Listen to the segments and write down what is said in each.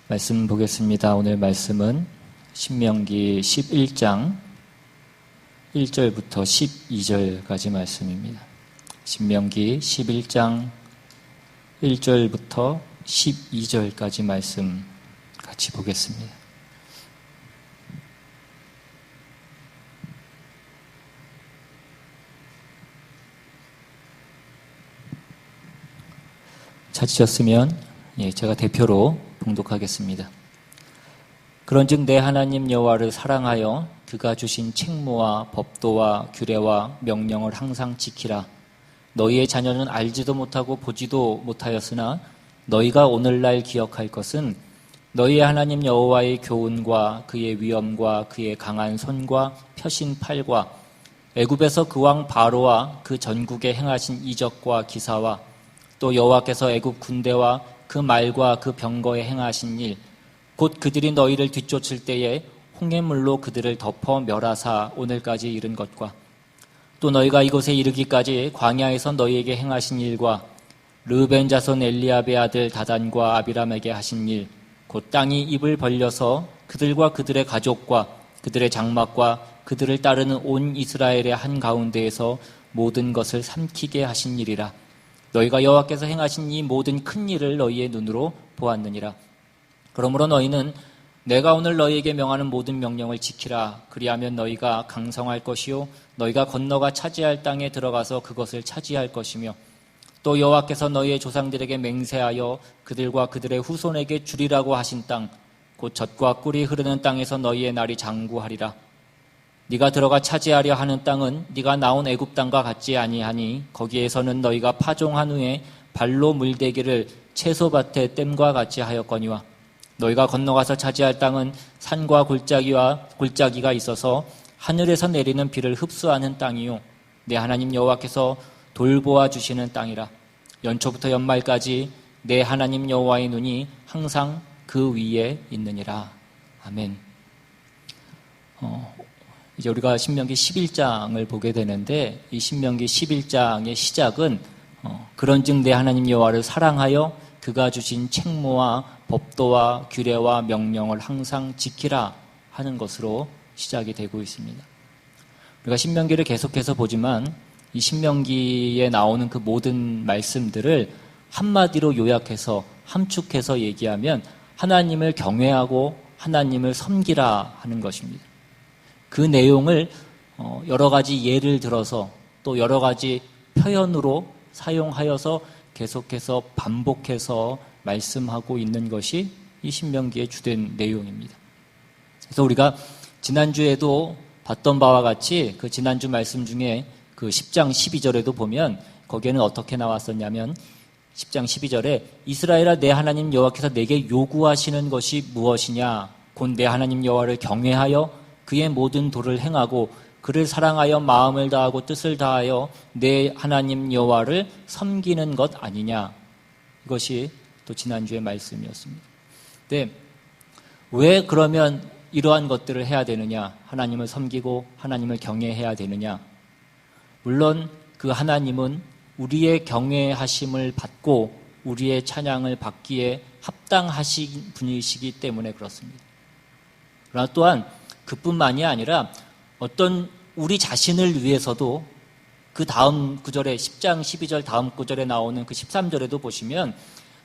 말씀 보겠습니다. 오늘 말씀은 신명기 11장 1절부터 12절까지 말씀입니다. 신명기 11장 1절부터 12절까지 말씀 같이 보겠습니다. 찾으셨으면 제가 대표로 봉독하겠습니다. 그런즉 내 하나님 여호와를 사랑하여 그가 주신 책무와 법도와 규례와 명령을 항상 지키라. 너희의 자녀는 알지도 못하고 보지도 못하였으나 너희가 오늘날 기억할 것은 너희의 하나님 여호와의 교훈과 그의 위엄과 그의 강한 손과 펴신 팔과 애굽에서 그 왕 바로와 그 전국에 행하신 이적과 기사와 또 여호와께서 애굽 군대와 그 말과 그 병거에 행하신 일, 곧 그들이 너희를 뒤쫓을 때에 홍해물로 그들을 덮어 멸하사 오늘까지 이른 것과 또 너희가 이곳에 이르기까지 광야에서 너희에게 행하신 일과 르벤 자손 엘리압의 아들 다단과 아비람에게 하신 일, 곧 땅이 입을 벌려서 그들과 그들의 가족과 그들의 장막과 그들을 따르는 온 이스라엘의 한가운데에서 모든 것을 삼키게 하신 일이라. 너희가 여호와께서 행하신 이 모든 큰 일을 너희의 눈으로 보았느니라. 그러므로 너희는 내가 오늘 너희에게 명하는 모든 명령을 지키라. 그리하면 너희가 강성할 것이요 너희가 건너가 차지할 땅에 들어가서 그것을 차지할 것이며 또 여호와께서 너희의 조상들에게 맹세하여 그들과 그들의 후손에게 주리라고 하신 땅, 곧 젖과 꿀이 흐르는 땅에서 너희의 날이 장구하리라. 네가 들어가 차지하려 하는 땅은 네가 나온 애굽 땅과 같지 아니하니 거기에서는 너희가 파종한 후에 발로 물대기를 채소밭의 댐과 같이 하였거니와 너희가 건너가서 차지할 땅은 산과 골짜기가 있어서 하늘에서 내리는 비를 흡수하는 땅이요 내 하나님 여호와께서 돌보아 주시는 땅이라. 연초부터 연말까지 내 하나님 여호와의 눈이 항상 그 위에 있느니라. 아멘. 이제 우리가 신명기 11장을 보게 되는데 이 신명기 11장의 시작은 그런즉 내 하나님 여호와를 사랑하여 그가 주신 책무와 법도와 규례와 명령을 항상 지키라 하는 것으로 시작이 되고 있습니다. 우리가 신명기를 계속해서 보지만 이 신명기에 나오는 그 모든 말씀들을 한마디로 요약해서 함축해서 얘기하면 하나님을 경외하고 하나님을 섬기라 하는 것입니다. 그 내용을 여러 가지 예를 들어서 또 여러 가지 표현으로 사용하여서 계속해서 반복해서 말씀하고 있는 것이 이 신명기의 주된 내용입니다. 그래서 우리가 지난주에도 봤던 바와 같이 그 지난주 말씀 중에 그 10장 12절에도 보면 거기에는 어떻게 나왔었냐면 10장 12절에 이스라엘아 내 하나님 여호와께서 내게 요구하시는 것이 무엇이냐 곧 내 하나님 여호와를 경외하여 그의 모든 도를 행하고 그를 사랑하여 마음을 다하고 뜻을 다하여 내 하나님 여호와를 섬기는 것 아니냐. 이것이 또 지난주의 말씀이었습니다. 네, 왜 그러면 이러한 것들을 해야 되느냐? 하나님을 섬기고 하나님을 경외해야 되느냐? 물론 그 하나님은 우리의 경외하심을 받고 우리의 찬양을 받기에 합당하신 분이시기 때문에 그렇습니다. 그러나 또한 그뿐만이 아니라 어떤 우리 자신을 위해서도 그 다음 구절에 10장 12절 다음 구절에 나오는 그 13절에도 보시면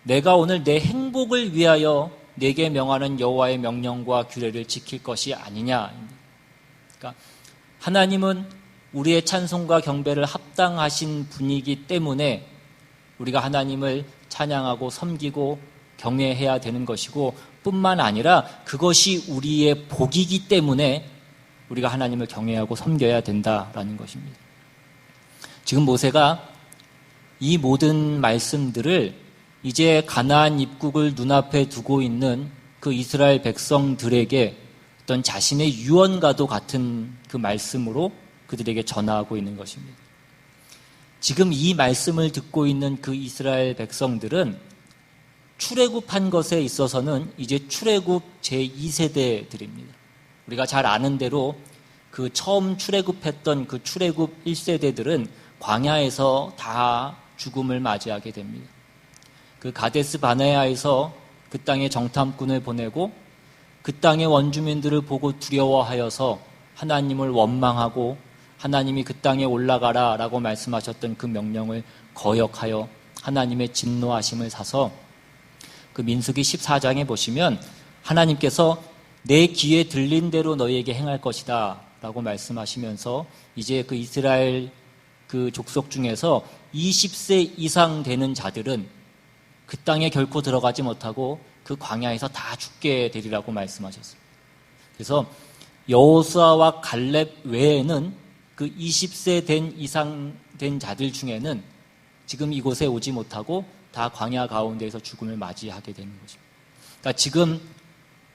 내가 오늘 내 행복을 위하여 내게 명하는 여호와의 명령과 규례를 지킬 것이 아니냐. 그러니까 하나님은 우리의 찬송과 경배를 합당하신 분이기 때문에 우리가 하나님을 찬양하고 섬기고 경외해야 되는 것이고 뿐만 아니라 그것이 우리의 복이기 때문에 우리가 하나님을 경외하고 섬겨야 된다라는 것입니다. 지금 모세가 이 모든 말씀들을 이제 가나안 입국을 눈앞에 두고 있는 그 이스라엘 백성들에게 어떤 자신의 유언과도 같은 그 말씀으로 그들에게 전하고 있는 것입니다. 지금 이 말씀을 듣고 있는 그 이스라엘 백성들은 출애굽한 것에 있어서는 이제 출애굽 제2세대들입니다. 우리가 잘 아는 대로 그 처음 출애굽했던 그 출애굽 1세대들은 광야에서 다 죽음을 맞이하게 됩니다. 그 가데스 바네아에서 그 땅에 정탐꾼을 보내고 그 땅의 원주민들을 보고 두려워하여서 하나님을 원망하고 하나님이 그 땅에 올라가라 라고 말씀하셨던 그 명령을 거역하여 하나님의 진노하심을 사서 그 민수기 14장에 보시면 하나님께서 내 귀에 들린 대로 너희에게 행할 것이다 라고 말씀하시면서 이제 그 이스라엘 그 족속 중에서 20세 이상 되는 자들은 그 땅에 결코 들어가지 못하고 그 광야에서 다 죽게 되리라고 말씀하셨습니다. 그래서 여호수아와 갈렙 외에는 그 20세 된 이상 된 자들 중에는 지금 이곳에 오지 못하고 다 광야 가운데에서 죽음을 맞이하게 되는 것입니다. 그러니까 지금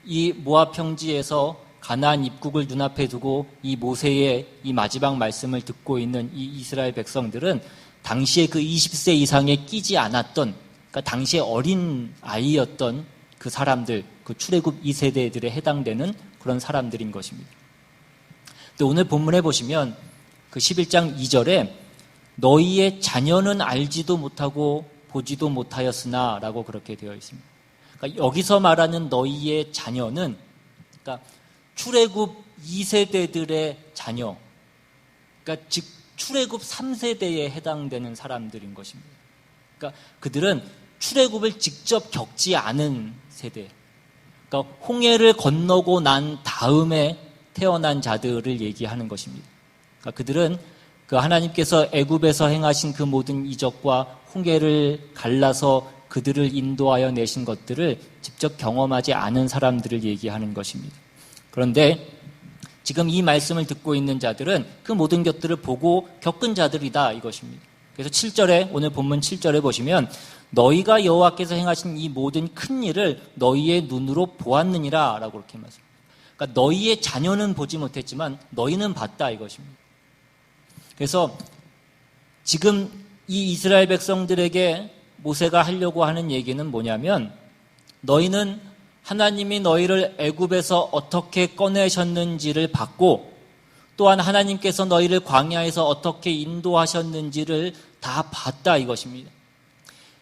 이 모압 평지에서 가나안 입국을 눈앞에 두고 이 모세의 이 마지막 말씀을 듣고 있는 이 이스라엘 백성들은 당시에 그 20세 이상에 끼지 않았던, 그러니까 당시에 어린 아이였던 그 사람들, 그 출애굽 2세대들에 해당되는 그런 사람들인 것입니다. 또 오늘 본문에 보시면 그 11장 2절에 너희의 자녀는 알지도 못하고 보지도 못하였으나 라고 그렇게 되어 있습니다. 그러니까 여기서 말하는 너희의 자녀는, 그러니까 출애굽 2세대들의 자녀, 그러니까 즉 출애굽 3세대에 해당되는 사람들인 것입니다. 그러니까 그들은 출애굽을 직접 겪지 않은 세대, 그러니까 홍해를 건너고 난 다음에 태어난 자들을 얘기하는 것입니다. 그러니까 그들은 그 하나님께서 애굽에서 행하신 그 모든 이적과 홍해를 갈라서 그들을 인도하여 내신 것들을 직접 경험하지 않은 사람들을 얘기하는 것입니다. 그런데 지금 이 말씀을 듣고 있는 자들은 그 모든 것들을 보고 겪은 자들이다 이것입니다. 그래서 7절에, 오늘 본문 7절에 보시면 너희가 여호와께서 행하신 이 모든 큰 일을 너희의 눈으로 보았느니라 라고 그렇게 말씀합니다. 그러니까 너희의 자녀는 보지 못했지만 너희는 봤다 이것입니다. 그래서 지금 이 이스라엘 백성들에게 모세가 하려고 하는 얘기는 뭐냐면, 너희는 하나님이 너희를 애굽에서 어떻게 꺼내셨는지를 봤고, 또한 하나님께서 너희를 광야에서 어떻게 인도하셨는지를 다 봤다 이것입니다.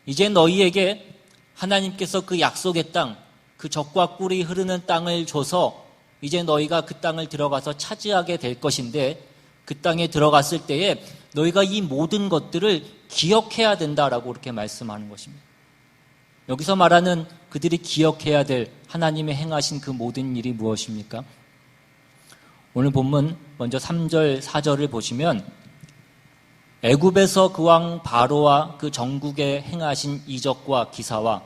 이제 너희에게 하나님께서 그 약속의 땅, 그 젖과 꿀이 흐르는 땅을 줘서 이제 너희가 그 땅을 들어가서 차지하게 될 것인데, 그 땅에 들어갔을 때에 너희가 이 모든 것들을 기억해야 된다라고 그렇게 말씀하는 것입니다. 여기서 말하는 그들이 기억해야 될 하나님의 행하신 그 모든 일이 무엇입니까? 오늘 본문 먼저 3절, 4절을 보시면 애굽에서 그 왕 바로와 그 정국에 행하신 이적과 기사와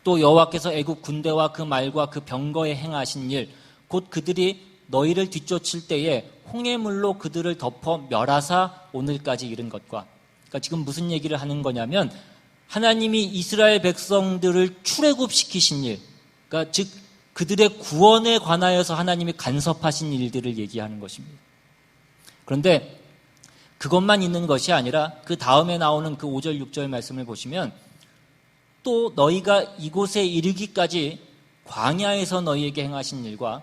또 여호와께서 애굽 군대와 그 말과 그 병거에 행하신 일, 곧 그들이 너희를 뒤쫓을 때에 홍해물로 그들을 덮어 멸하사 오늘까지 이른 것과, 그러니까 지금 무슨 얘기를 하는 거냐면 하나님이 이스라엘 백성들을 출애굽시키신 일, 그러니까 즉 그들의 구원에 관하여서 하나님이 간섭하신 일들을 얘기하는 것입니다. 그런데 그것만 있는 것이 아니라 그 다음에 나오는 그 5절, 6절 말씀을 보시면 또 너희가 이곳에 이르기까지 광야에서 너희에게 행하신 일과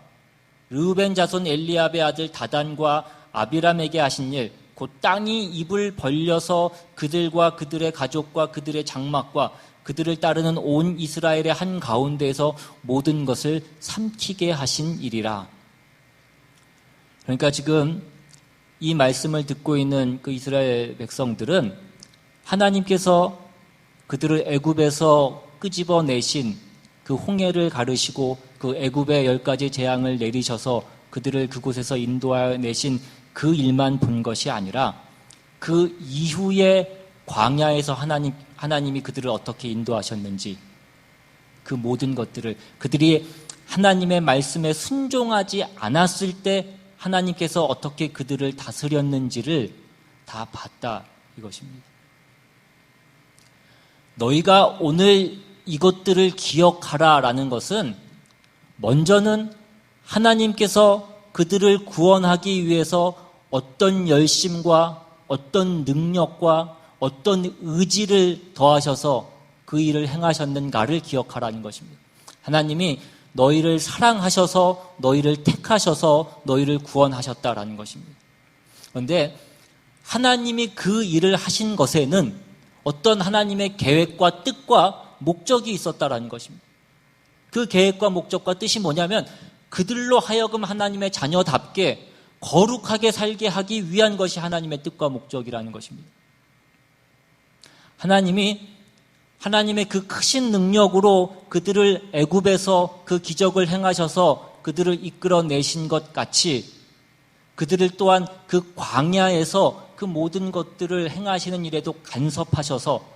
르우벤 자손 엘리압의 아들 다단과 아비람에게 하신 일, 곧 땅이 입을 벌려서 그들과 그들의 가족과 그들의 장막과 그들을 따르는 온 이스라엘의 한 가운데에서 모든 것을 삼키게 하신 일이라. 그러니까 지금 이 말씀을 듣고 있는 그 이스라엘 백성들은 하나님께서 그들을 애굽에서 끄집어내신 그 홍해를 가르시고 그 애굽의 10가지 재앙을 내리셔서 그들을 그곳에서 인도하여 내신 그 일만 본 것이 아니라 그 이후에 광야에서 하나님이 그들을 어떻게 인도하셨는지, 그 모든 것들을, 그들이 하나님의 말씀에 순종하지 않았을 때 하나님께서 어떻게 그들을 다스렸는지를 다 봤다 이것입니다. 너희가 오늘 이것들을 기억하라라는 것은 먼저는 하나님께서 그들을 구원하기 위해서 어떤 열심과 어떤 능력과 어떤 의지를 더하셔서 그 일을 행하셨는가를 기억하라는 것입니다. 하나님이 너희를 사랑하셔서 너희를 택하셔서 너희를 구원하셨다라는 것입니다. 그런데 하나님이 그 일을 하신 것에는 어떤 하나님의 계획과 뜻과 목적이 있었다라는 것입니다. 그 계획과 목적과 뜻이 뭐냐면 그들로 하여금 하나님의 자녀답게 거룩하게 살게 하기 위한 것이 하나님의 뜻과 목적이라는 것입니다. 하나님의 그 크신 능력으로 그들을 애굽에서 그 기적을 행하셔서 그들을 이끌어내신 것 같이 그들을 또한 그 광야에서 그 모든 것들을 행하시는 일에도 간섭하셔서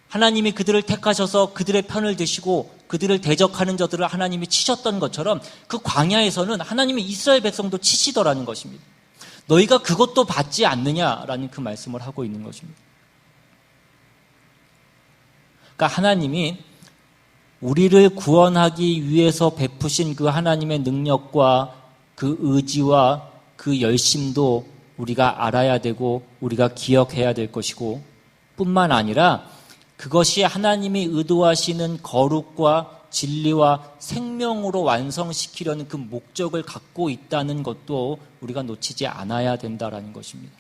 하나님이 그들을 택하셔서 그들의 편을 드시고 그들을 대적하는 자들을 하나님이 치셨던 것처럼 그 광야에서는 하나님이 이스라엘 백성도 치시더라는 것입니다. 너희가 그것도 받지 않느냐라는 그 말씀을 하고 있는 것입니다. 그러니까 하나님이 우리를 구원하기 위해서 베푸신 그 하나님의 능력과 그 의지와 그 열심도 우리가 알아야 되고 우리가 기억해야 될 것이고 뿐만 아니라 그것이 하나님이 의도하시는 거룩과 진리와 생명으로 완성시키려는 그 목적을 갖고 있다는 것도 우리가 놓치지 않아야 된다는 것입니다.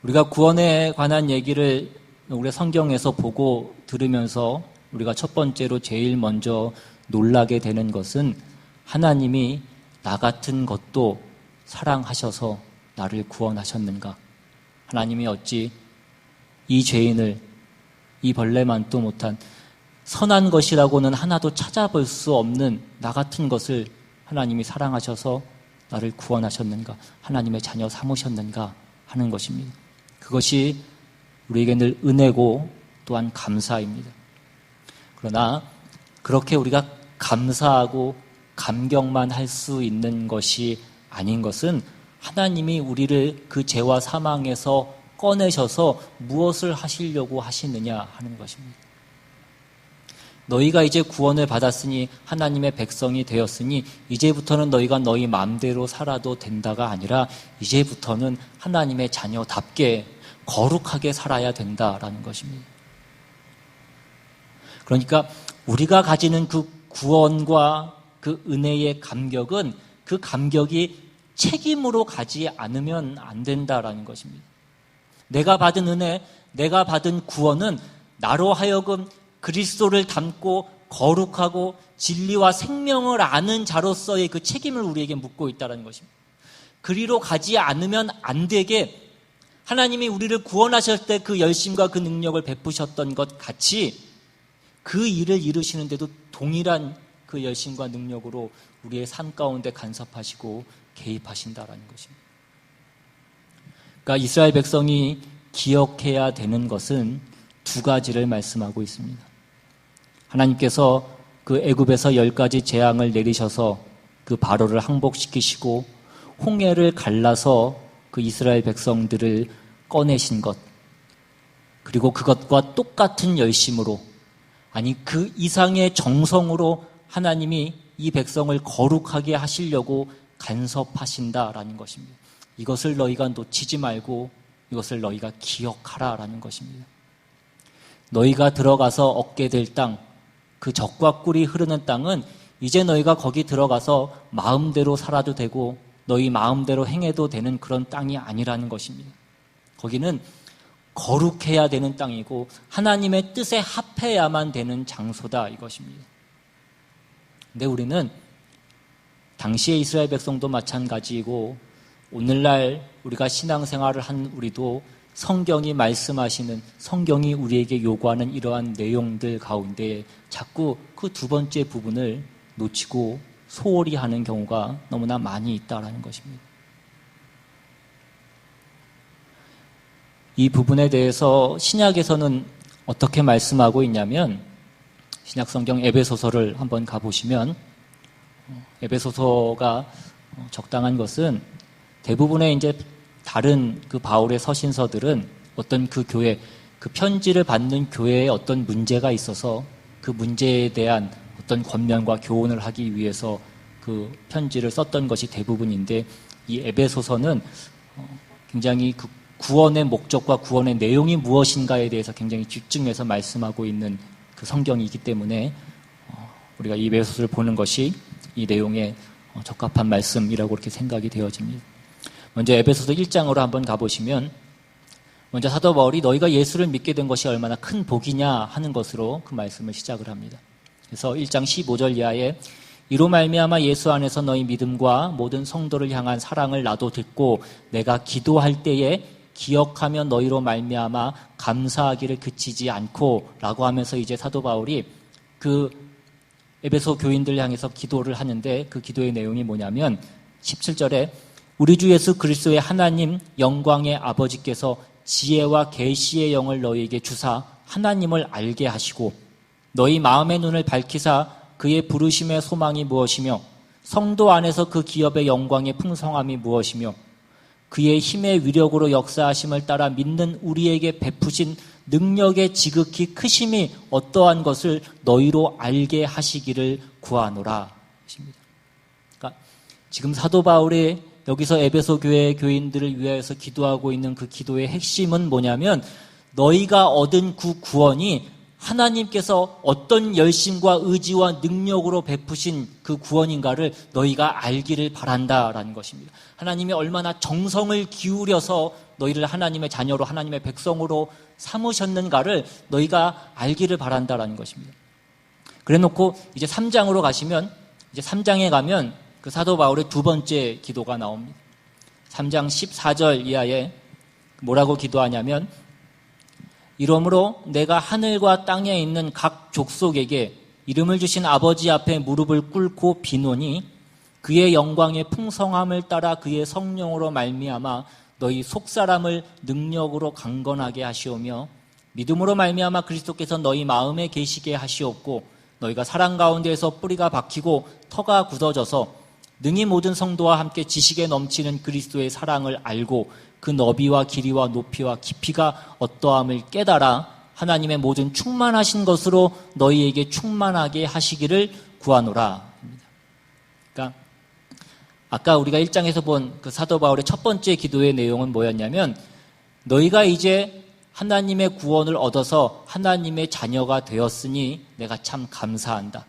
우리가 구원에 관한 얘기를 우리 성경에서 보고 들으면서 우리가 첫 번째로 제일 먼저 놀라게 되는 것은 하나님이 나 같은 것도 사랑하셔서 나를 구원하셨는가? 하나님이 어찌 이 죄인을 이 벌레만도 못한 선한 것이라고는 하나도 찾아볼 수 없는 나 같은 것을 하나님이 사랑하셔서 나를 구원하셨는가? 하나님의 자녀 삼으셨는가? 하는 것입니다. 그것이 우리에게 늘 은혜고 또한 감사입니다. 그러나 그렇게 우리가 감사하고 감격만 할 수 있는 것이 아닌 것은 하나님이 우리를 그 죄와 사망에서 꺼내셔서 무엇을 하시려고 하시느냐 하는 것입니다. 너희가 이제 구원을 받았으니 하나님의 백성이 되었으니 이제부터는 너희가 너희 마음대로 살아도 된다가 아니라 이제부터는 하나님의 자녀답게 거룩하게 살아야 된다라는 것입니다. 그러니까 우리가 가지는 그 구원과 그 은혜의 감격은 그 감격이 책임으로 가지 않으면 안 된다라는 것입니다. 내가 받은 은혜, 내가 받은 구원은 나로 하여금 그리스도를 닮고 거룩하고 진리와 생명을 아는 자로서의 그 책임을 우리에게 묻고 있다는 것입니다. 그리로 가지 않으면 안 되게 하나님이 우리를 구원하실 때 그 열심과 그 능력을 베푸셨던 것 같이 그 일을 이루시는데도 동일한 그 열심과 능력으로 우리의 삶 가운데 간섭하시고 개입하신다라는 것입니다. 그러니까 이스라엘 백성이 기억해야 되는 것은 두 가지를 말씀하고 있습니다. 하나님께서 그 애굽에서 10가지 재앙을 내리셔서 그 바로를 항복시키시고 홍해를 갈라서 그 이스라엘 백성들을 꺼내신 것, 그리고 그것과 똑같은 열심으로, 아니 그 이상의 정성으로 하나님이 이 백성을 거룩하게 하시려고 간섭하신다라는 것입니다. 이것을 너희가 놓치지 말고 이것을 너희가 기억하라라는 것입니다. 너희가 들어가서 얻게 될 땅, 그 젖과 꿀이 흐르는 땅은 이제 너희가 거기 들어가서 마음대로 살아도 되고 너희 마음대로 행해도 되는 그런 땅이 아니라는 것입니다. 거기는 거룩해야 되는 땅이고 하나님의 뜻에 합해야만 되는 장소다 이것입니다. 근데 우리는 당시의 이스라엘 백성도 마찬가지이고 오늘날 우리가 신앙생활을 한 우리도 성경이 말씀하시는, 성경이 우리에게 요구하는 이러한 내용들 가운데 자꾸 그 두 번째 부분을 놓치고 소홀히 하는 경우가 너무나 많이 있다는 것입니다. 이 부분에 대해서 신약에서는 어떻게 말씀하고 있냐면 신약성경 에베소서를 한번 가보시면 에베소서가 적당한 것은 대부분의 이제 다른 그 바울의 서신서들은 어떤 그 교회, 그 편지를 받는 교회에 어떤 문제가 있어서 그 문제에 대한 어떤 권면과 교훈을 하기 위해서 그 편지를 썼던 것이 대부분인데 이 에베소서는 굉장히 그 구원의 목적과 구원의 내용이 무엇인가에 대해서 굉장히 집중해서 말씀하고 있는 그 성경이기 때문에 우리가 이 에베소서를 보는 것이 이 내용에 적합한 말씀이라고 이렇게 생각이 되어집니다. 먼저 에베소서 1장으로 한번 가보시면 먼저 사도 바울이 너희가 예수를 믿게 된 것이 얼마나 큰 복이냐 하는 것으로 그 말씀을 시작을 합니다. 그래서 1장 15절 이하에 이로 말미암아 예수 안에서 너희 믿음과 모든 성도를 향한 사랑을 나도 듣고 내가 기도할 때에 기억하며 너희로 말미암아 감사하기를 그치지 않고 라고 하면서 이제 사도 바울이 그 에베소 교인들 향해서 기도를 하는데 그 기도의 내용이 뭐냐면 17절에 우리 주 예수 그리스도의 하나님 영광의 아버지께서 지혜와 계시의 영을 너희에게 주사 하나님을 알게 하시고 너희 마음의 눈을 밝히사 그의 부르심의 소망이 무엇이며 성도 안에서 그 기업의 영광의 풍성함이 무엇이며 그의 힘의 위력으로 역사하심을 따라 믿는 우리에게 베푸신 능력의 지극히 크심이 어떠한 것을 너희로 알게 하시기를 구하노라. 그러니까 지금 사도 바울이 여기서 에베소 교회 교인들을 위하여서 기도하고 있는 그 기도의 핵심은 뭐냐면 너희가 얻은 그 구원이 하나님께서 어떤 열심과 의지와 능력으로 베푸신 그 구원인가를 너희가 알기를 바란다라는 것입니다. 하나님이 얼마나 정성을 기울여서 너희를 하나님의 자녀로 하나님의 백성으로 삼으셨는가를 너희가 알기를 바란다라는 것입니다. 그래놓고 이제 3장으로 가시면 이제 3장에 가면 그 사도 바울의 두 번째 기도가 나옵니다. 3장 14절 이하에 뭐라고 기도하냐면 이러므로 내가 하늘과 땅에 있는 각 족속에게 이름을 주신 아버지 앞에 무릎을 꿇고 비노니 그의 영광의 풍성함을 따라 그의 성령으로 말미암아 너희 속사람을 능력으로 강건하게 하시오며 믿음으로 말미암아 그리스도께서 너희 마음에 계시게 하시옵고 너희가 사랑 가운데에서 뿌리가 박히고 터가 굳어져서 능히 모든 성도와 함께 지식에 넘치는 그리스도의 사랑을 알고 그 너비와 길이와 높이와 깊이가 어떠함을 깨달아 하나님의 모든 충만하신 것으로 너희에게 충만하게 하시기를 구하노라. 그러니까 아까 우리가 1장에서 본 그 사도 바울의 첫 번째 기도의 내용은 뭐였냐면 너희가 이제 하나님의 구원을 얻어서 하나님의 자녀가 되었으니 내가 참 감사한다.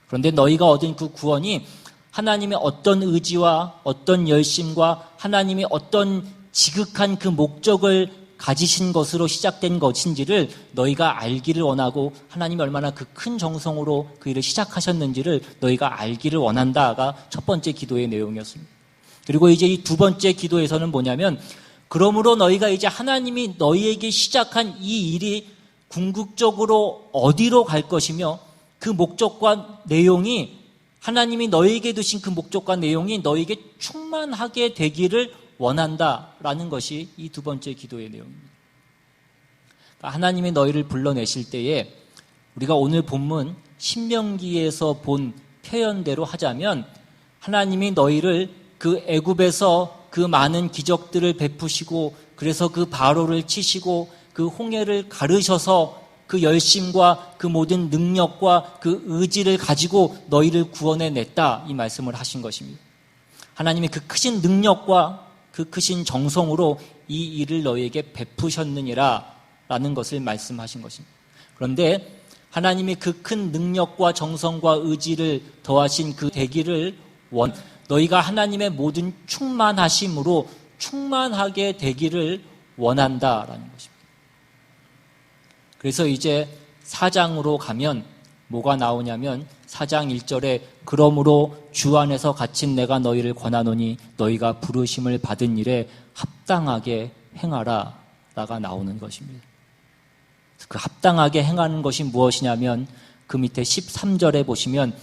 그런데 너희가 얻은 그 구원이 하나님의 어떤 의지와 어떤 열심과 하나님이 어떤 지극한 그 목적을 가지신 것으로 시작된 것인지를 너희가 알기를 원하고 하나님이 얼마나 그 큰 정성으로 그 일을 시작하셨는지를 너희가 알기를 원한다가 첫 번째 기도의 내용이었습니다. 그리고 이제 이 두 번째 기도에서는 뭐냐면 그러므로 너희가 이제 하나님이 너희에게 시작한 이 일이 궁극적으로 어디로 갈 것이며 그 목적과 내용이 하나님이 너희에게 두신 그 목적과 내용이 너희에게 충만하게 되기를 원한다라는 것이 이 두 번째 기도의 내용입니다. 그러니까 하나님이 너희를 불러내실 때에 우리가 오늘 본문 신명기에서 본 표현대로 하자면 하나님이 너희를 그 애굽에서 그 많은 기적들을 베푸시고 그래서 그 바로를 치시고 그 홍해를 가르셔서 그 열심과 그 모든 능력과 그 의지를 가지고 너희를 구원해냈다 이 말씀을 하신 것입니다. 하나님이 그 크신 능력과 그 크신 정성으로 이 일을 너희에게 베푸셨느니라 라는 것을 말씀하신 것입니다. 그런데 하나님이 그 큰 능력과 정성과 의지를 더하신 그 되기를 너희가 하나님의 모든 충만하심으로 충만하게 되기를 원한다라는 것입니다. 그래서 이제 4장으로 가면 뭐가 나오냐면 4장 1절에 그러므로 주 안에서 갇힌 내가 너희를 권하노니 너희가 부르심을 받은 일에 합당하게 행하라 라가 나오는 것입니다. 그 합당하게 행하는 것이 무엇이냐면 그 밑에 13절에 보시면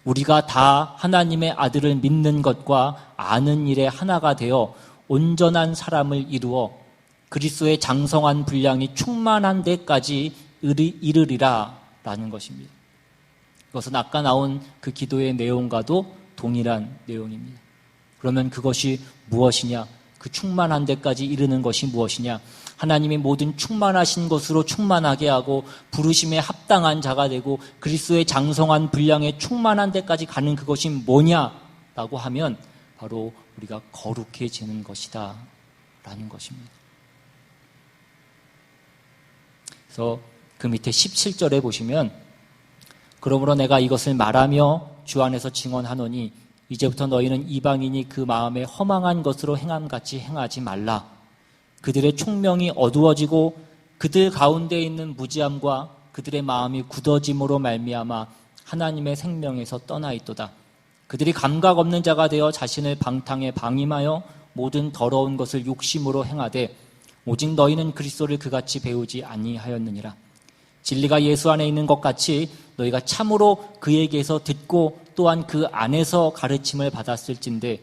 우리가 다 하나님의 아들을 믿는 것과 아는 일에 하나가 되어 온전한 사람을 이루어 그리스도의 장성한 분량이 충만한 데까지 이르리라 라는 것입니다. 그것은 아까 나온 그 기도의 내용과도 동일한 내용입니다. 그러면 그것이 무엇이냐? 그 충만한 데까지 이르는 것이 무엇이냐? 하나님이 모든 충만하신 것으로 충만하게 하고 부르심에 합당한 자가 되고 그리스도의 장성한 분량에 충만한 데까지 가는 그것이 뭐냐라고 하면 바로 우리가 거룩해지는 것이다 라는 것입니다. 그래서 그 밑에 17절에 보시면 그러므로 내가 이것을 말하며 주 안에서 증언하노니 이제부터 너희는 이방인이 그 마음에 허망한 것으로 행함같이 행하지 말라. 그들의 총명이 어두워지고 그들 가운데 있는 무지함과 그들의 마음이 굳어짐으로 말미암아 하나님의 생명에서 떠나 있도다. 그들이 감각 없는 자가 되어 자신을 방탕에 방임하여 모든 더러운 것을 욕심으로 행하되 오직 너희는 그리스도를 그같이 배우지 아니하였느니라. 진리가 예수 안에 있는 것 같이 너희가 참으로 그에게서 듣고 또한 그 안에서 가르침을 받았을진데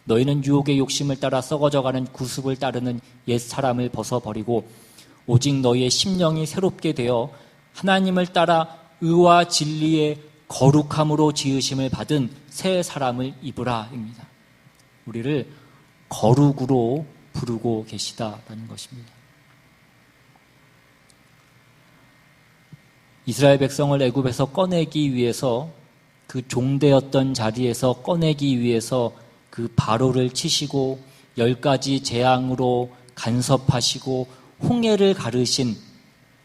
너희는 유혹의 욕심을 따라 썩어져가는 구습을 따르는 옛 사람을 벗어버리고 오직 너희의 심령이 새롭게 되어 하나님을 따라 의와 진리의 거룩함으로 지으심을 받은 새 사람을 입으라입니다. 우리를 거룩으로 부르고 계시다라는 것입니다. 이스라엘 백성을 애굽에서 꺼내기 위해서 그 종되었던 자리에서 꺼내기 위해서 그 바로를 치시고 10가지 재앙으로 간섭하시고 홍해를 가르신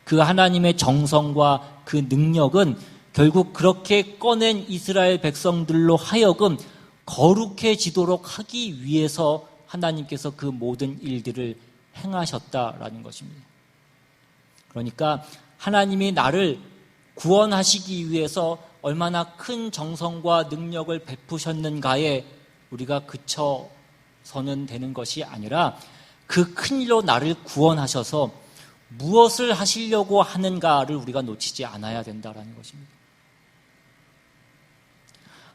그 하나님의 정성과 그 능력은 결국 그렇게 꺼낸 이스라엘 백성들로 하여금 거룩해지도록 하기 위해서 하나님께서 그 모든 일들을 행하셨다라는 것입니다. 그러니까 하나님이 나를 구원하시기 위해서 얼마나 큰 정성과 능력을 베푸셨는가에 우리가 그쳐서는 되는 것이 아니라 그 큰 일로 나를 구원하셔서 무엇을 하시려고 하는가를 우리가 놓치지 않아야 된다는 것입니다.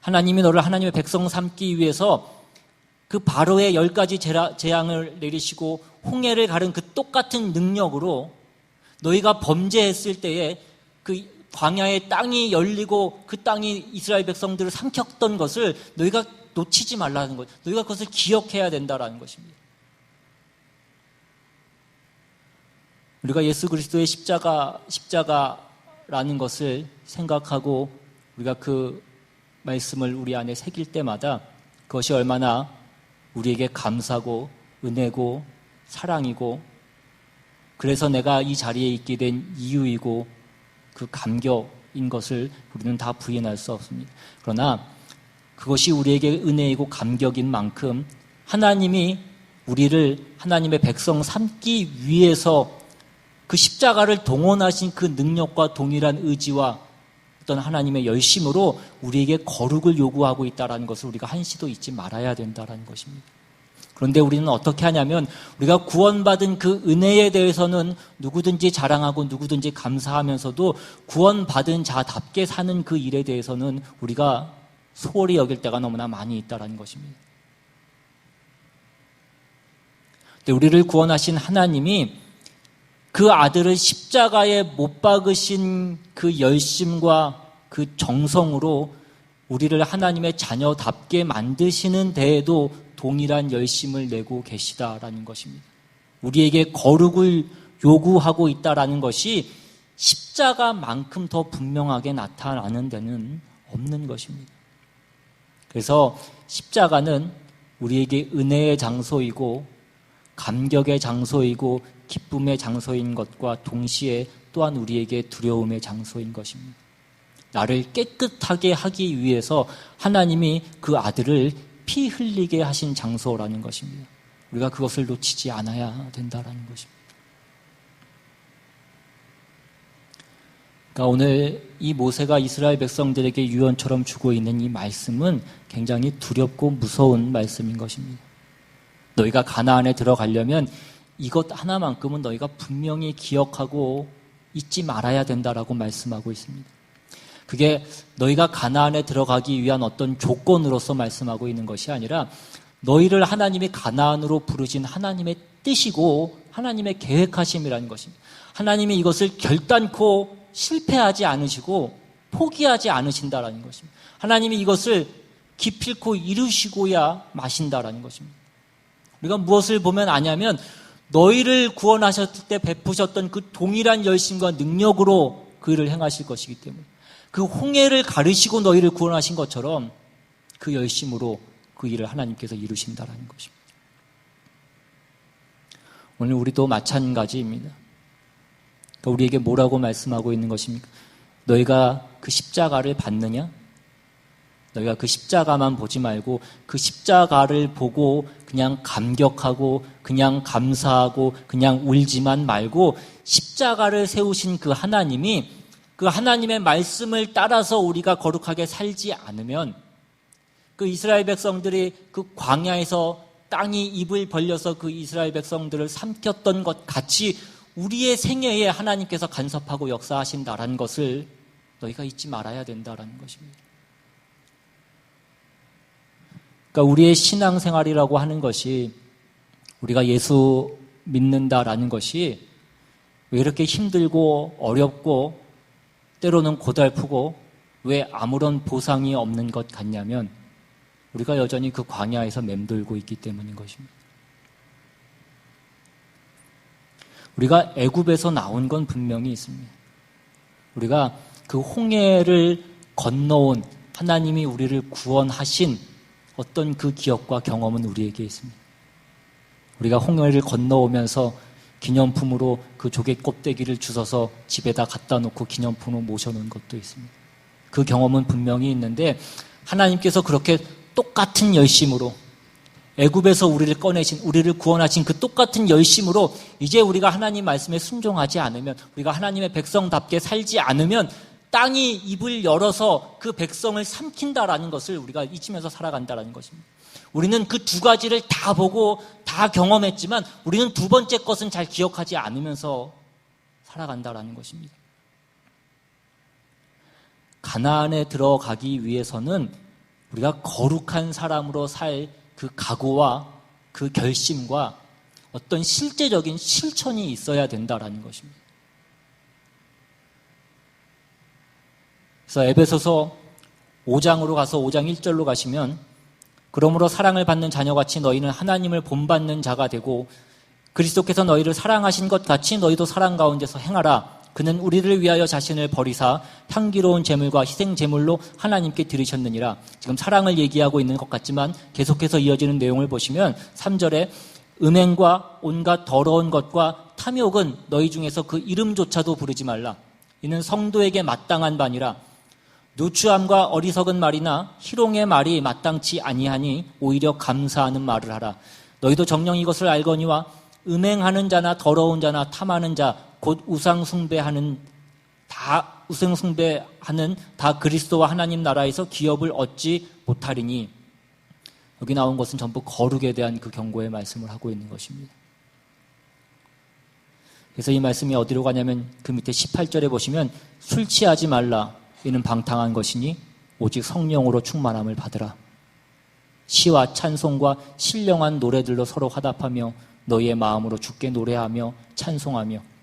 하나님이 너를 하나님의 백성 삼기 위해서 그 바로의 10가지 재앙을 내리시고 홍해를 가른 그 똑같은 능력으로 너희가 범죄했을 때에 그 광야의 땅이 열리고 그 땅이 이스라엘 백성들을 삼켰던 것을 너희가 놓치지 말라는 것, 너희가 그것을 기억해야 된다는 것입니다. 우리가 예수 그리스도의 십자가라는 것을 생각하고 우리가 그 말씀을 우리 안에 새길 때마다 그것이 얼마나 우리에게 감사고 은혜고 사랑이고 그래서 내가 이 자리에 있게 된 이유이고 그 감격인 것을 우리는 다 부인할 수 없습니다. 그러나 그것이 우리에게 은혜이고 감격인 만큼 하나님이 우리를 하나님의 백성 삼기 위해서 그 십자가를 동원하신 그 능력과 동일한 의지와 어떤 하나님의 열심으로 우리에게 거룩을 요구하고 있다는 것을 우리가 한시도 잊지 말아야 된다는 것입니다. 그런데 우리는 어떻게 하냐면 우리가 구원받은 그 은혜에 대해서는 누구든지 자랑하고 누구든지 감사하면서도 구원받은 자답게 사는 그 일에 대해서는 우리가 소홀히 여길 때가 너무나 많이 있다는 것입니다. 근데 우리를 구원하신 하나님이 그 아들을 십자가에 못 박으신 그 열심과 그 정성으로 우리를 하나님의 자녀답게 만드시는 데에도 동일한 열심을 내고 계시다라는 것입니다. 우리에게 거룩을 요구하고 있다라는 것이 십자가만큼 더 분명하게 나타나는 데는 없는 것입니다. 그래서 십자가는 우리에게 은혜의 장소이고 감격의 장소이고 기쁨의 장소인 것과 동시에 또한 우리에게 두려움의 장소인 것입니다. 나를 깨끗하게 하기 위해서 하나님이 그 아들을 피 흘리게 하신 장소라는 것입니다. 우리가 그것을 놓치지 않아야 된다는 것입니다. 그러니까 오늘 이 모세가 이스라엘 백성들에게 유언처럼 주고 있는 이 말씀은 굉장히 두렵고 무서운 말씀인 것입니다. 너희가 가나안에 들어가려면 이것 하나만큼은 너희가 분명히 기억하고 잊지 말아야 된다라고 말씀하고 있습니다. 그게 너희가 가나안에 들어가기 위한 어떤 조건으로서 말씀하고 있는 것이 아니라 너희를 하나님이 가나안으로 부르신 하나님의 뜻이고 하나님의 계획하심이라는 것입니다. 하나님이 이것을 결단코 실패하지 않으시고 포기하지 않으신다라는 것입니다. 하나님이 이것을 기필코 이루시고야 마신다라는 것입니다. 우리가 무엇을 보면 아냐면 너희를 구원하셨을 때 베푸셨던 그 동일한 열심과 능력으로 그 일을 행하실 것이기 때문에 그 홍해를 가르시고 너희를 구원하신 것처럼 그 열심으로 그 일을 하나님께서 이루신다라는 것입니다. 오늘 우리도 마찬가지입니다. 그러니까 우리에게 뭐라고 말씀하고 있는 것입니까? 너희가 그 십자가를 받느냐? 너희가 그 십자가만 보지 말고 그 십자가를 보고 그냥 감격하고 그냥 감사하고 그냥 울지만 말고 십자가를 세우신 그 하나님이 그 하나님의 말씀을 따라서 우리가 거룩하게 살지 않으면 그 이스라엘 백성들이 그 광야에서 땅이 입을 벌려서 그 이스라엘 백성들을 삼켰던 것 같이 우리의 생애에 하나님께서 간섭하고 역사하신다라는 것을 너희가 잊지 말아야 된다라는 것입니다. 그러니까 우리의 신앙생활이라고 하는 것이 우리가 예수 믿는다라는 것이 왜 이렇게 힘들고 어렵고 때로는 고달프고 왜 아무런 보상이 없는 것 같냐면 우리가 여전히 그 광야에서 맴돌고 있기 때문인 것입니다. 우리가 애굽에서 나온 건 분명히 있습니다. 우리가 그 홍해를 건너온 하나님이 우리를 구원하신 어떤 그 기억과 경험은 우리에게 있습니다. 우리가 홍해를 건너오면서 기념품으로 그 조개 껍데기를 주워서 집에다 갖다 놓고 기념품으로 모셔놓은 것도 있습니다. 그 경험은 분명히 있는데 하나님께서 그렇게 똑같은 열심으로 애굽에서 우리를 꺼내신, 우리를 구원하신 그 똑같은 열심으로 이제 우리가 하나님 말씀에 순종하지 않으면, 우리가 하나님의 백성답게 살지 않으면 땅이 입을 열어서 그 백성을 삼킨다라는 것을 우리가 잊으면서 살아간다라는 것입니다. 우리는 그 두 가지를 다 보고 다 경험했지만 우리는 두 번째 것은 잘 기억하지 않으면서 살아간다라는 것입니다. 가나안에 들어가기 위해서는 우리가 거룩한 사람으로 살 그 각오와 그 결심과 어떤 실제적인 실천이 있어야 된다라는 것입니다. 그래서 에베소서 5장으로 가서 5장 1절로 가시면 그러므로 사랑을 받는 자녀같이 너희는 하나님을 본받는 자가 되고 그리스도께서 너희를 사랑하신 것 같이 너희도 사랑 가운데서 행하라. 그는 우리를 위하여 자신을 버리사 향기로운 제물과 희생 제물로 하나님께 드리셨느니라. 지금 사랑을 얘기하고 있는 것 같지만 계속해서 이어지는 내용을 보시면 3절에 음행과 온갖 더러운 것과 탐욕은 너희 중에서 그 이름조차도 부르지 말라. 이는 성도에게 마땅한 바니라. 누추함과 어리석은 말이나 희롱의 말이 마땅치 아니하니 오히려 감사하는 말을 하라. 너희도 정녕 이것을 알거니와 음행하는 자나 더러운 자나 탐하는 자 곧 우상 숭배하는 다 그리스도와 하나님 나라에서 기업을 얻지 못하리니. 여기 나온 것은 전부 거룩에 대한 그 경고의 말씀을 하고 있는 것입니다. 그래서 이 말씀이 어디로 가냐면 그 밑에 18절에 보시면 술 취하지 말라. 이는 방탕한 것이니 오직 성령으로 충만함을 받으라. 시와 찬송과 신령한 노래들로 서로 화답하며 너희의 마음으로 주께 노래하며 찬송하며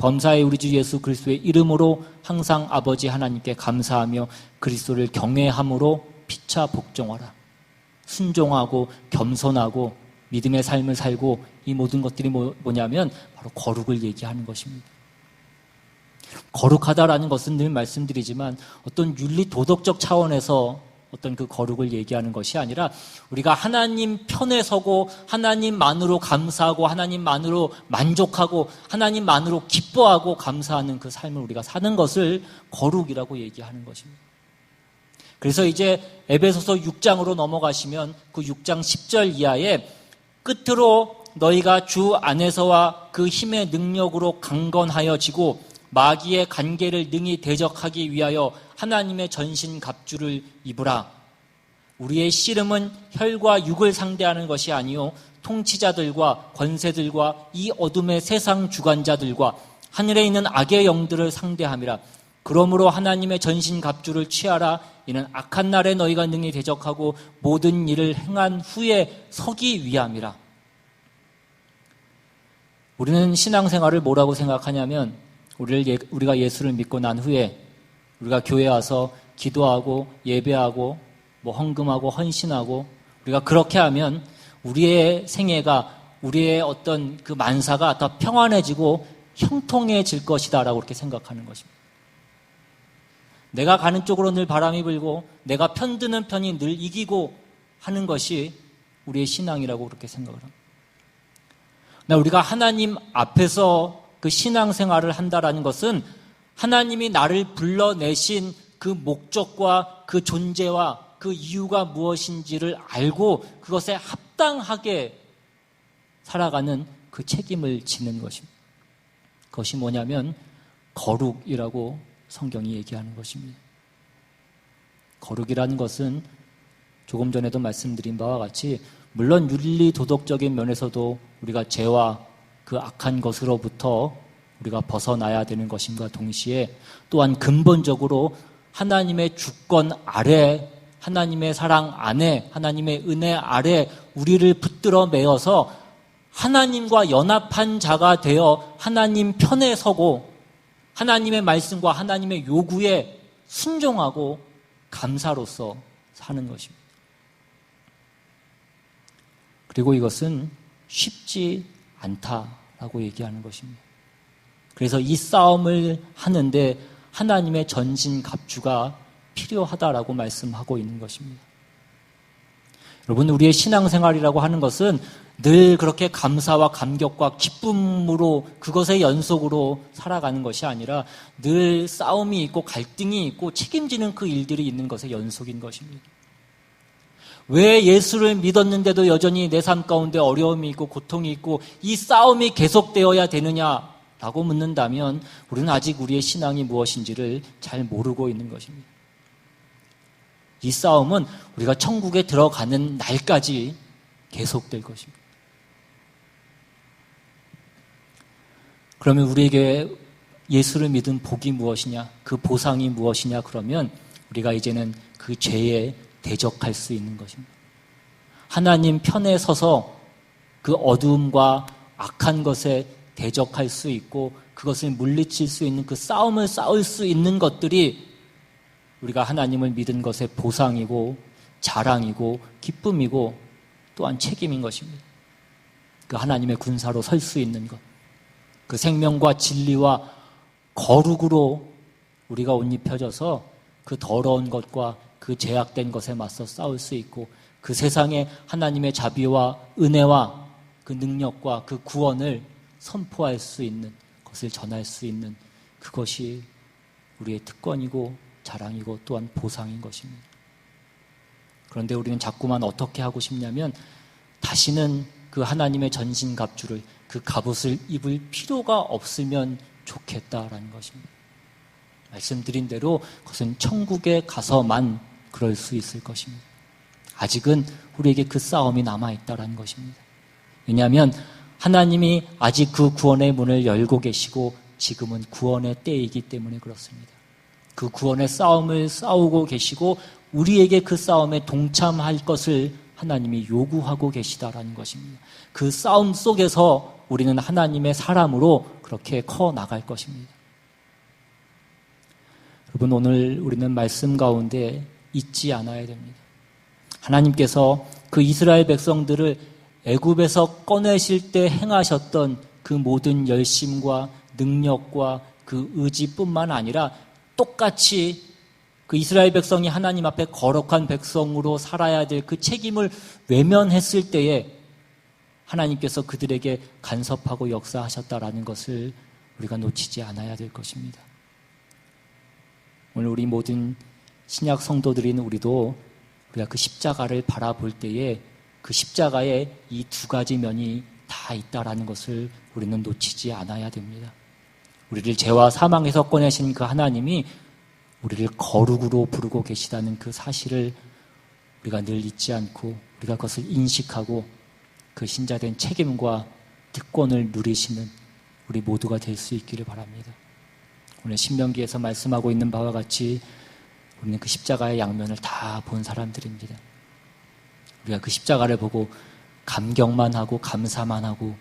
범사의 우리 주 예수 그리스도의 이름으로 항상 아버지 하나님께 감사하며 그리스도를 경외함으로 피차 복종하라. 순종하고 겸손하고 믿음의 삶을 살고 이 모든 것들이 뭐냐면 바로 거룩을 얘기하는 것입니다. 거룩하다라는 것은 늘 말씀드리지만 어떤 윤리 도덕적 차원에서 어떤 그 거룩을 얘기하는 것이 아니라 우리가 하나님 편에 서고 하나님만으로 감사하고 하나님만으로 만족하고 하나님만으로 기뻐하고 감사하는 그 삶을 우리가 사는 것을 거룩이라고 얘기하는 것입니다. 그래서 이제 에베소서 6장으로 넘어가시면 그 6장 10절 이하에 끝으로 너희가 주 안에서와 그 힘의 능력으로 강건하여지고 마귀의 간계를 능히 대적하기 위하여 하나님의 전신 갑주를 입으라. 우리의 씨름은 혈과 육을 상대하는 것이 아니요 통치자들과 권세들과 이 어둠의 세상 주관자들과 하늘에 있는 악의 영들을 상대함이라. 그러므로 하나님의 전신 갑주를 취하라. 이는 악한 날에 너희가 능히 대적하고 모든 일을 행한 후에 서기 위함이라. 우리는 신앙생활을 뭐라고 생각하냐면 우리가 예수를 믿고 난 후에 우리가 교회에 와서 기도하고 예배하고 헌금하고 헌신하고 우리가 그렇게 하면 우리의 생애가 우리의 어떤 그 만사가 더 평안해지고 형통해질 것이다라고 그렇게 생각하는 것입니다. 내가 가는 쪽으로 늘 바람이 불고 내가 편드는 편이 늘 이기고 하는 것이 우리의 신앙이라고 그렇게 생각을 합니다. 우리가 하나님 앞에서 그 신앙생활을 한다라는 것은 하나님이 나를 불러내신 그 목적과 그 존재와 그 이유가 무엇인지를 알고 그것에 합당하게 살아가는 그 책임을 지는 것입니다. 그것이 뭐냐면 거룩이라고 성경이 얘기하는 것입니다. 거룩이라는 것은 조금 전에도 말씀드린 바와 같이 물론 윤리 도덕적인 면에서도 우리가 죄와 그 악한 것으로부터 우리가 벗어나야 되는 것임과 동시에 또한 근본적으로 하나님의 주권 아래, 하나님의 사랑 안에, 하나님의 은혜 아래 우리를 붙들어 매어서 하나님과 연합한 자가 되어 하나님 편에 서고 하나님의 말씀과 하나님의 요구에 순종하고 감사로서 사는 것입니다. 그리고 이것은 쉽지 않다라고 얘기하는 것입니다. 그래서 이 싸움을 하는데 하나님의 전신갑주가 필요하다라고 말씀하고 있는 것입니다. 여러분, 우리의 신앙생활이라고 하는 것은 늘 그렇게 감사와 감격과 기쁨으로 그것의 연속으로 살아가는 것이 아니라 늘 싸움이 있고 갈등이 있고 책임지는 그 일들이 있는 것의 연속인 것입니다. 왜 예수를 믿었는데도 여전히 내 삶 가운데 어려움이 있고 고통이 있고 이 싸움이 계속되어야 되느냐라고 묻는다면 우리는 아직 우리의 신앙이 무엇인지를 잘 모르고 있는 것입니다. 이 싸움은 우리가 천국에 들어가는 날까지 계속될 것입니다. 그러면 우리에게 예수를 믿은 복이 무엇이냐, 그 보상이 무엇이냐 그러면 우리가 이제는 그 죄에 대적할 수 있는 것입니다. 하나님 편에 서서 그 어두움과 악한 것에 대적할 수 있고 그것을 물리칠 수 있는 그 싸움을 싸울 수 있는 것들이 우리가 하나님을 믿은 것의 보상이고 자랑이고 기쁨이고 또한 책임인 것입니다. 그 하나님의 군사로 설 수 있는 것, 그 생명과 진리와 거룩으로 우리가 옷 입혀져서 그 더러운 것과 그 죄악된 것에 맞서 싸울 수 있고 그 세상에 하나님의 자비와 은혜와 그 능력과 그 구원을 선포할 수 있는 것을 전할 수 있는 그것이 우리의 특권이고 자랑이고 또한 보상인 것입니다. 그런데 우리는 자꾸만 어떻게 하고 싶냐면 다시는 그 하나님의 전신갑주를 그 갑옷을 입을 필요가 없으면 좋겠다라는 것입니다. 말씀드린 대로 그것은 천국에 가서만 그럴 수 있을 것입니다. 아직은 우리에게 그 싸움이 남아있다라는 것입니다. 왜냐하면 하나님이 아직 그 구원의 문을 열고 계시고 지금은 구원의 때이기 때문에 그렇습니다. 그 구원의 싸움을 싸우고 계시고 우리에게 그 싸움에 동참할 것을 하나님이 요구하고 계시다라는 것입니다. 그 싸움 속에서 우리는 하나님의 사람으로 그렇게 커 나갈 것입니다. 여러분, 오늘 우리는 말씀 가운데 잊지 않아야 됩니다. 하나님께서 그 이스라엘 백성들을 애굽에서 꺼내실 때 행하셨던 그 모든 열심과 능력과 그 의지뿐만 아니라 똑같이 그 이스라엘 백성이 하나님 앞에 거룩한 백성으로 살아야 될 그 책임을 외면했을 때에 하나님께서 그들에게 간섭하고 역사하셨다라는 것을 우리가 놓치지 않아야 될 것입니다. 오늘 우리 모든 신약 성도들인 우리도 우리가 그 십자가를 바라볼 때에 그 십자가에 이 두 가지 면이 다 있다라는 것을 우리는 놓치지 않아야 됩니다. 우리를 죄와 사망에서 꺼내신 그 하나님이 우리를 거룩으로 부르고 계시다는 그 사실을 우리가 늘 잊지 않고 우리가 그것을 인식하고 그 신자된 책임과 특권을 누리시는 우리 모두가 될 수 있기를 바랍니다. 오늘 신명기에서 말씀하고 있는 바와 같이 우리는 그 십자가의 양면을 다 본 사람들입니다. 우리가 그 십자가를 보고 감격만 하고 감사만 하고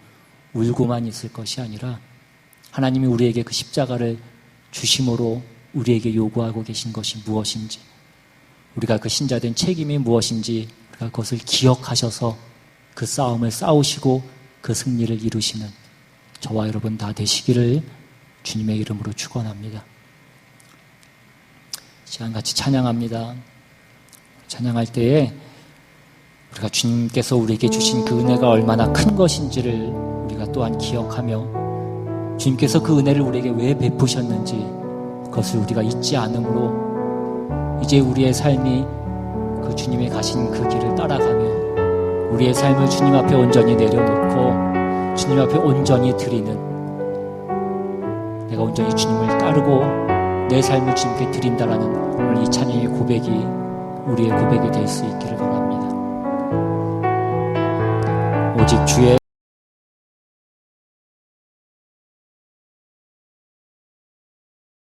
울고만 있을 것이 아니라 하나님이 우리에게 그 십자가를 주심으로 우리에게 요구하고 계신 것이 무엇인지, 우리가 그 신자된 책임이 무엇인지 우리가 그것을 기억하셔서 그 싸움을 싸우시고 그 승리를 이루시는 저와 여러분 다 되시기를 주님의 이름으로 축원합니다. 시간 같이 찬양합니다. 찬양할 때에 우리가 주님께서 우리에게 주신 그 은혜가 얼마나 큰 것인지를 우리가 또한 기억하며 주님께서 그 은혜를 우리에게 왜 베푸셨는지 그것을 우리가 잊지 않으므로 이제 우리의 삶이 그 주님의 가신 그 길을 따라가며 우리의 삶을 주님 앞에 온전히 내려놓고 주님 앞에 온전히 드리는, 내가 온전히 주님을 따르고 내 삶을 주님께 드린다라는 오늘 이 찬양의 고백이 우리의 고백이 될 수 있기를 바랍니다. 오직 주의